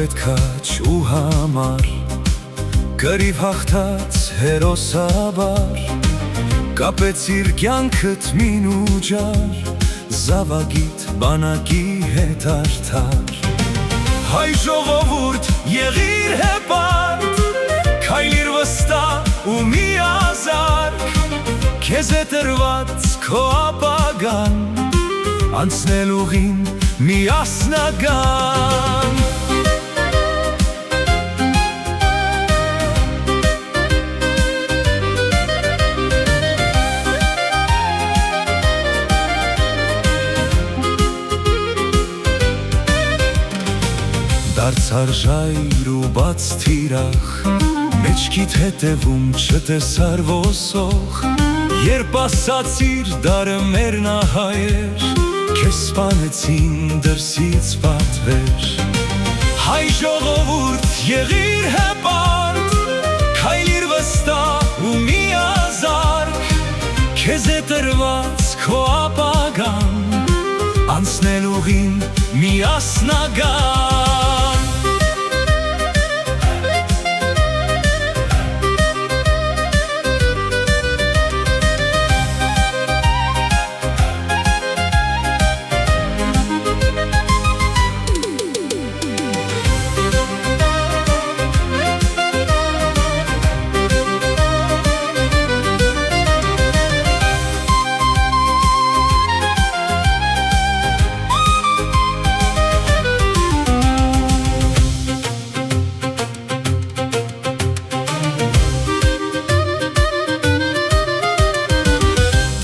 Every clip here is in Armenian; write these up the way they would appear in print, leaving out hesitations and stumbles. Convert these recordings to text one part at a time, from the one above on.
պետքա չու համար Գրիվ հաղթած հերոսաբար Կապեցիր կյանքդ մին ու ջար Զավագիտ բանակի հետ արդար Հայ ժողովուրդ եղիր հեպարդ Քայլիր վստահ ու միազարկ Քեզ է տրված քո ապագան Անցնել ուղին միասնական Դարձար ժայր ու բաց թիրախ Մեջքիդ հետևում չտեսար ոսող Երբ ասացիր դարը մերնահայեր Քեզ սպանեցին դրսից պատվեր Հայ ժողովուրդ եղիր հեպարդ Քայլիր վստահ ու միազարկ Քեզ է տրված քո ապագան Անցնել ուղին միասնական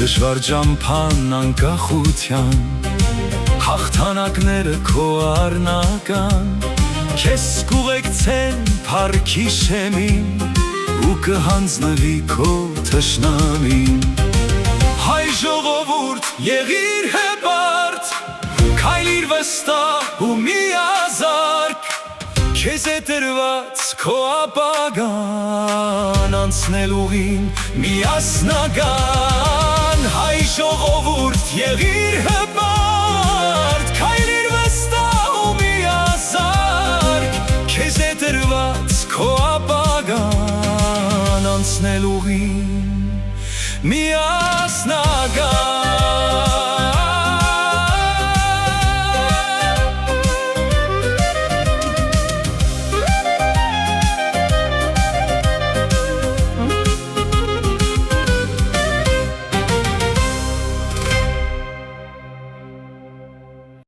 Դժվար ճամփան անկախության Հաղթանակները քո առնական Քեզ կուղեկցեն փառքի շեմին Ու կհանձնվի քո թշնամին Հայ ժողովուրդ եղիր հեպարդ Քայլիր վստահ ու միազարկ Քեզ է տրված քո ապագան Անցնել ուղին միասնական Հայ ժողովուրդ եղիր հպարդ Քայլիր վստահ ու միազարկ Քեզ է տրված քո ապագան Անցնել ուղին միասնական